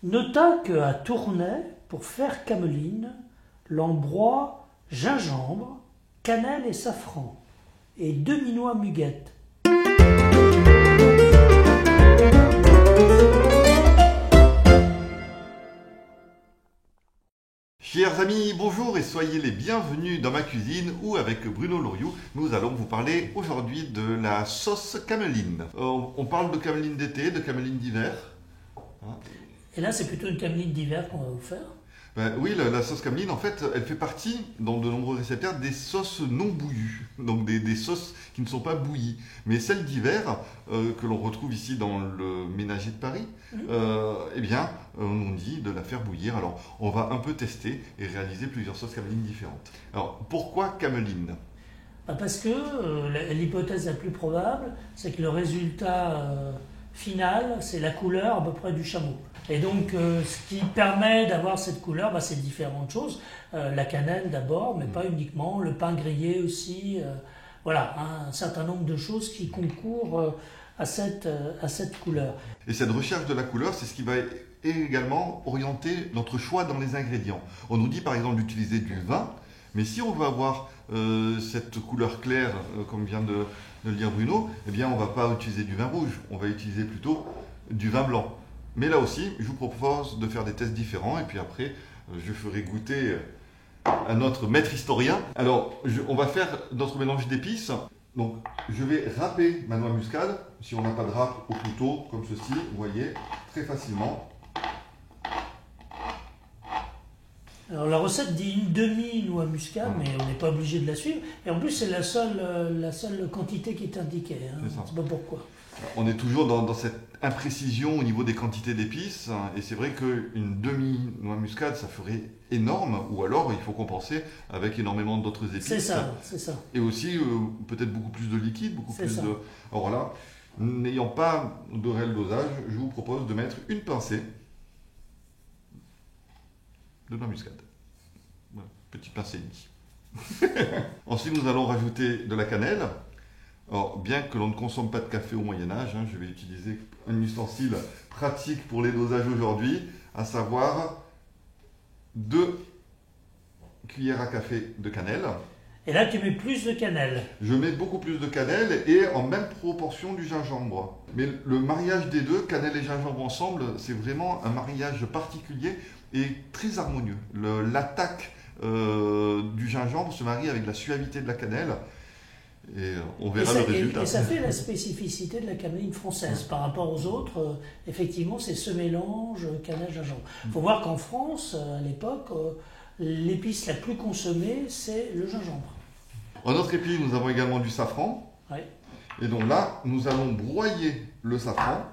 Nota qu'à Tournai, pour faire cameline, l'on broie gingembre, cannelle et safran, et demi-noix muguette. Chers amis, bonjour et soyez les bienvenus dans ma cuisine où avec Bruno Loriot, nous allons vous parler aujourd'hui de la sauce cameline. On parle de cameline d'été, de cameline d'hiver. Et là, c'est plutôt une cameline d'hiver qu'on va vous faire. Oui, la sauce cameline, en fait, elle fait partie, dans de nombreux récepteurs, des sauces non bouillues. Donc des sauces qui ne sont pas bouillies. Mais celles d'hiver, que l'on retrouve ici dans le ménager de Paris, eh bien, on dit de la faire bouillir. Alors, on va un peu tester et réaliser plusieurs sauces camelines différentes. Alors, pourquoi cameline ? Parce que l'hypothèse la plus probable, c'est que le résultat final, c'est la couleur à peu près du chameau. Et donc, ce qui permet d'avoir cette couleur, c'est différentes choses. La cannelle d'abord, mais pas uniquement. Le pain grillé aussi. Voilà, un certain nombre de choses qui concourent à cette couleur. Et cette recherche de la couleur, c'est ce qui va également orienter notre choix dans les ingrédients. On nous dit par exemple d'utiliser du vin, mais si on veut avoir cette couleur claire, comme vient de le dire Bruno, eh bien on ne va pas utiliser du vin rouge, on va utiliser plutôt du vin blanc. Mais là aussi, je vous propose de faire des tests différents et puis après, je ferai goûter à notre maître historien. Alors, on va faire notre mélange d'épices. Donc, je vais râper ma noix muscade. Si on n'a pas de râpe au couteau, comme ceci, vous voyez, très facilement. Alors, la recette dit une demi-noix muscade, mais on n'est pas obligé de la suivre. Et en plus, c'est la seule quantité qui est indiquée. Hein. Je ne sais pas pourquoi. On est toujours dans cette imprécision au niveau des quantités d'épices, et c'est vrai qu'une demi-noix muscade, ça ferait énorme, ou alors il faut compenser avec énormément d'autres épices. C'est ça, c'est ça. Et aussi peut-être beaucoup plus de liquide, beaucoup plus de... Alors là, n'ayant pas de réel dosage, je vous propose de mettre une pincée de noix muscade. Voilà, petit pincée et demi. Ensuite, nous allons rajouter de la cannelle. Alors, bien que l'on ne consomme pas de café au Moyen-Âge, je vais utiliser un ustensile pratique pour les dosages aujourd'hui, à savoir 2 cuillères à café de cannelle. Et là, tu mets plus de cannelle. Je mets beaucoup plus de cannelle et en même proportion du gingembre. Mais le mariage des deux, cannelle et gingembre ensemble, c'est vraiment un mariage particulier et très harmonieux. L'attaque du gingembre se marie avec la suavité de la cannelle. Et on verra le résultat. Et ça fait la spécificité de la cameline française. Par rapport aux autres, effectivement, c'est ce mélange cannelle-gingembre. Il faut voir qu'en France, à l'époque, l'épice la plus consommée, c'est le gingembre. En autre épice, nous avons également du safran. Oui. Et donc là, nous allons broyer le safran.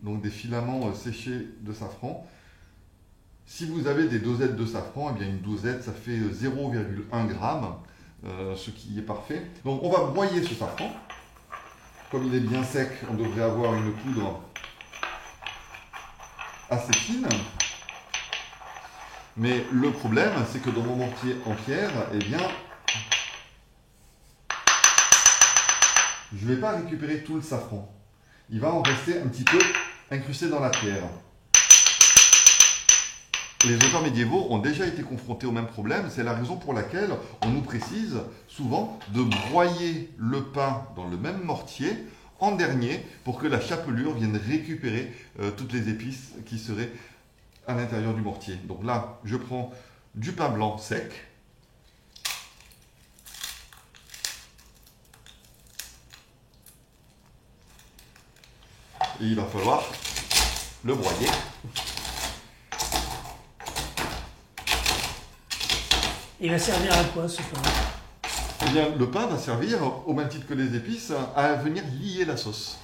Donc des filaments séchés de safran. Si vous avez des dosettes de safran, eh bien une dosette, ça fait 0,1 g. Ce qui est parfait. Donc on va broyer ce safran. Comme il est bien sec, on devrait avoir une poudre assez fine. Mais le problème, c'est que dans mon mortier en pierre, eh bien, je ne vais pas récupérer tout le safran. Il va en rester un petit peu incrusté dans la pierre. Les auteurs médiévaux ont déjà été confrontés au même problème, c'est la raison pour laquelle on nous précise souvent de broyer le pain dans le même mortier en dernier pour que la chapelure vienne récupérer toutes les épices qui seraient à l'intérieur du mortier. Donc là, je prends du pain blanc sec. Et il va falloir le broyer. Il va servir à quoi ce pain ? Eh bien, le pain va servir, au même titre que les épices, à venir lier la sauce.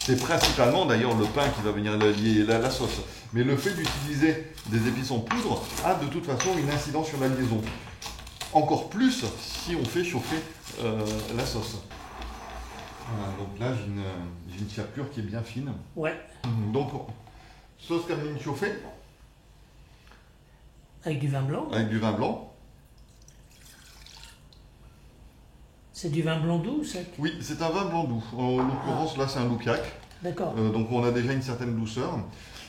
C'est principalement d'ailleurs le pain qui va venir lier la sauce. Mais le fait d'utiliser des épices en poudre a de toute façon une incidence sur la liaison. Encore plus si on fait chauffer la sauce. Voilà, donc là j'ai une chapelure qui est bien fine. Ouais. Donc, sauce cameline chauffée. Avec du vin blanc ? Avec du vin blanc. C'est du vin blanc doux ou sec? Oui, c'est un vin blanc doux. En l'occurrence, là, c'est un Loupiac. D'accord. Donc, on a déjà une certaine douceur.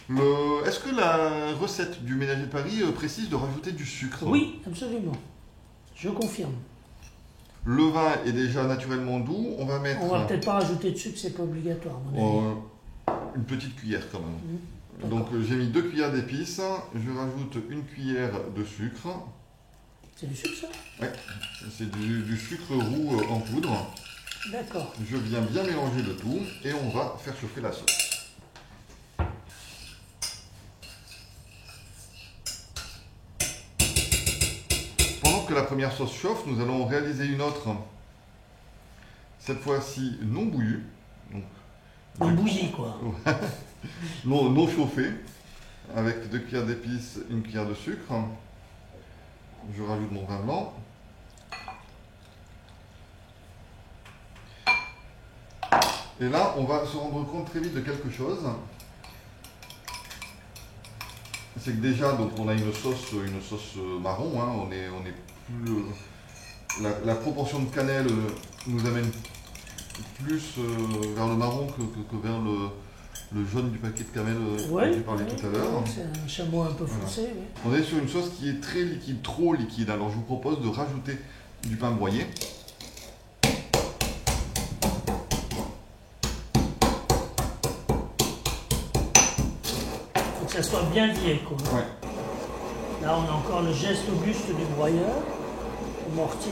Est-ce que la recette du ménager de Paris précise de rajouter du sucre? Oui, absolument. Je confirme. Le vin est déjà naturellement doux. On va mettre On va peut-être pas rajouter de sucre, c'est pas obligatoire, à mon avis. une petite cuillère quand même. D'accord. Donc j'ai mis 2 cuillères d'épices. Je rajoute une cuillère de sucre. C'est du sucre, ça? Ouais, c'est du sucre roux en poudre. D'accord. Je viens bien mélanger le tout et on va faire chauffer la sauce. Pendant que la première sauce chauffe, nous allons réaliser une autre, cette fois-ci non bouillie. Donc, En bouillie, quoi. non chauffée, avec 2 cuillères d'épices, une cuillère de sucre. Je rajoute mon vin blanc. Et là, on va se rendre compte très vite de quelque chose. C'est que déjà, donc, on a une sauce marron. Hein, on est plus, la proportion de cannelle nous amène plus vers le marron que vers le jaune du paquet de cannelle dont j'ai parlé tout à l'heure. C'est un chameau un peu foncé. Voilà. Oui. On est sur une sauce qui est très liquide, trop liquide. Alors je vous propose de rajouter du pain broyé. Faut que ça soit bien lié, quoi. Ouais. Là, on a encore le geste auguste du broyeur, au mortier.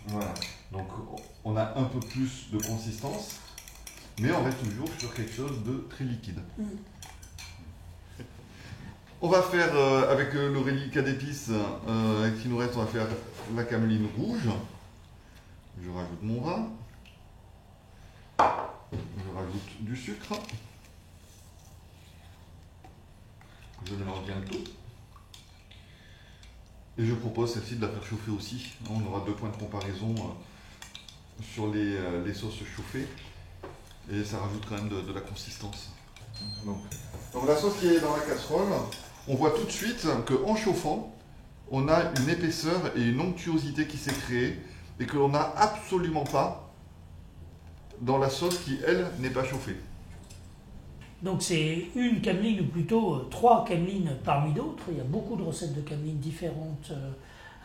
Voilà. Donc on a un peu plus de consistance, mais on reste toujours sur quelque chose de très liquide. On va faire, avec le reliquat d'épices qui nous reste, on va faire la cameline rouge. Je rajoute mon vin. Je rajoute du sucre. Je mélange bien le tout. Et je propose celle-ci de la faire chauffer aussi. On aura 2 points de comparaison sur les sauces chauffées. Et ça rajoute quand même de la consistance. Donc la sauce qui est dans la casserole, on voit tout de suite qu'en chauffant, on a une épaisseur et une onctuosité qui s'est créée et que l'on n'a absolument pas dans la sauce qui, elle, n'est pas chauffée. Donc c'est une cameline, ou plutôt 3 camelines parmi d'autres. Il y a beaucoup de recettes de camelines différentes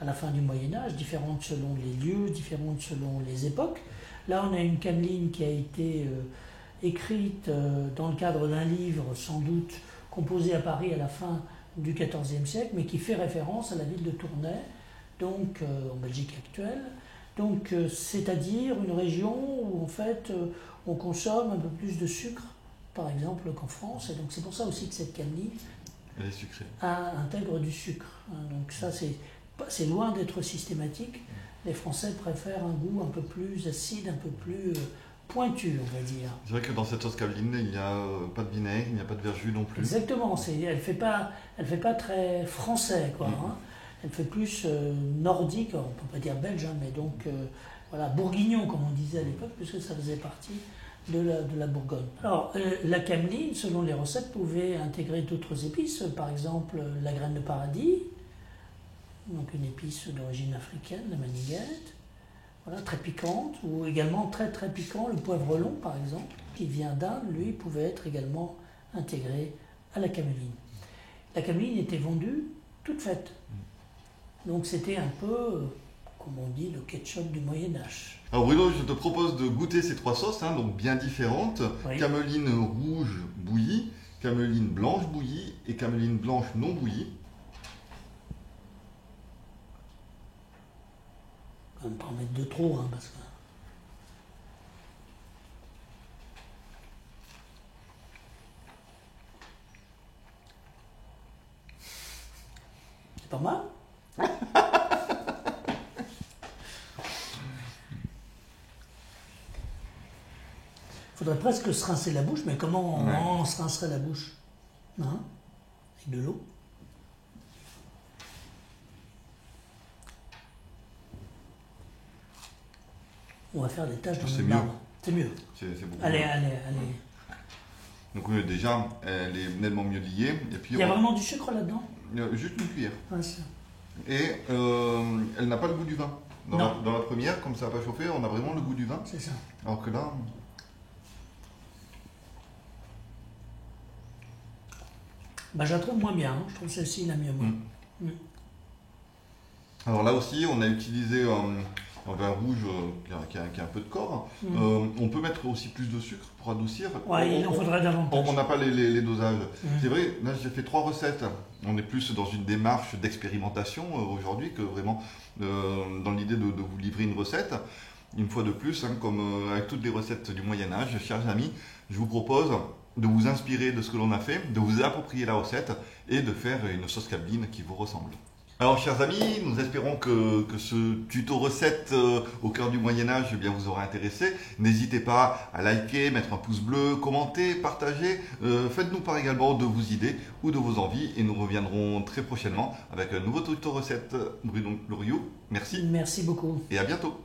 à la fin du Moyen-Âge, différentes selon les lieux, différentes selon les époques. Là, on a une cameline qui a été écrite dans le cadre d'un livre, sans doute composé à Paris à la fin du XIVe siècle, mais qui fait référence à la ville de Tournai, donc en Belgique actuelle. Donc c'est-à-dire une région où en fait on consomme un peu plus de sucre, par exemple, qu'en France. Et donc c'est pour ça aussi que cette cameline Elle est sucrée. Intègre du sucre. Donc ça c'est loin d'être systématique. Les Français préfèrent un goût un peu plus acide, un peu plus pointu, on va dire. C'est vrai que dans cette sauce cameline, il n'y a pas de vinaigre, il n'y a pas de verjus non plus. Exactement, elle fait pas très français, quoi. Hein. Elle fait plus nordique, on peut pas dire belge, hein, mais donc voilà, bourguignon, comme on disait à l'époque, puisque ça faisait partie de la Bourgogne. Alors, la cameline, selon les recettes, pouvait intégrer d'autres épices, par exemple la graine de paradis, donc une épice d'origine africaine, la maniguette, voilà, très piquante, ou également très très piquant, le poivre long par exemple, qui vient d'Inde, lui, pouvait être également intégré à la cameline. La cameline était vendue toute faite, donc c'était un peu, comme on dit, le ketchup du Moyen-Âge. Alors Bruno, je te propose de goûter ces 3 sauces, hein, donc bien différentes. Oui. Cameline rouge bouillie, cameline blanche bouillie et cameline blanche non bouillie. On ne peut pas en mettre de trop, hein, parce que... C'est pas mal. Faudrait presque se rincer la bouche, mais comment on se rincerait la bouche? Hein? Avec de l'eau. On va faire des taches dans le marbre. C'est mieux. C'est beaucoup Allez, mieux. allez. Donc déjà, elle est nettement mieux liée. Et puis, Il y a vraiment du sucre là-dedans? juste une cuillère. Ouais, c'est- Et elle n'a pas le goût du vin. Dans Non. dans la première, comme ça n'a pas chauffé, on a vraiment le goût du vin. c'est ça. Alors que là, Bah, je la trouve moins bien, hein. Je trouve celle-ci la mieux, moi. alors là aussi, on a utilisé un vin rouge qui a un peu de corps. On peut mettre aussi plus de sucre pour adoucir. Ouais, il en faudrait davantage. On n'a pas les dosages. C'est vrai, là j'ai fait 3 recettes. On est plus dans une démarche d'expérimentation aujourd'hui que vraiment dans l'idée de vous livrer une recette. Une fois de plus, hein, comme avec toutes les recettes du Moyen-Âge, chers amis, je vous propose de vous inspirer de ce que l'on a fait, de vous approprier la recette et de faire une sauce cabeline qui vous ressemble. Alors, chers amis, nous espérons que ce tuto recette au cœur du Moyen-Âge eh bien, vous aura intéressé. N'hésitez pas à liker, mettre un pouce bleu, commenter, partager. Faites-nous part également de vos idées ou de vos envies et nous reviendrons très prochainement avec un nouveau tuto recette. Bruno Loriot, merci Merci beaucoup. et à bientôt.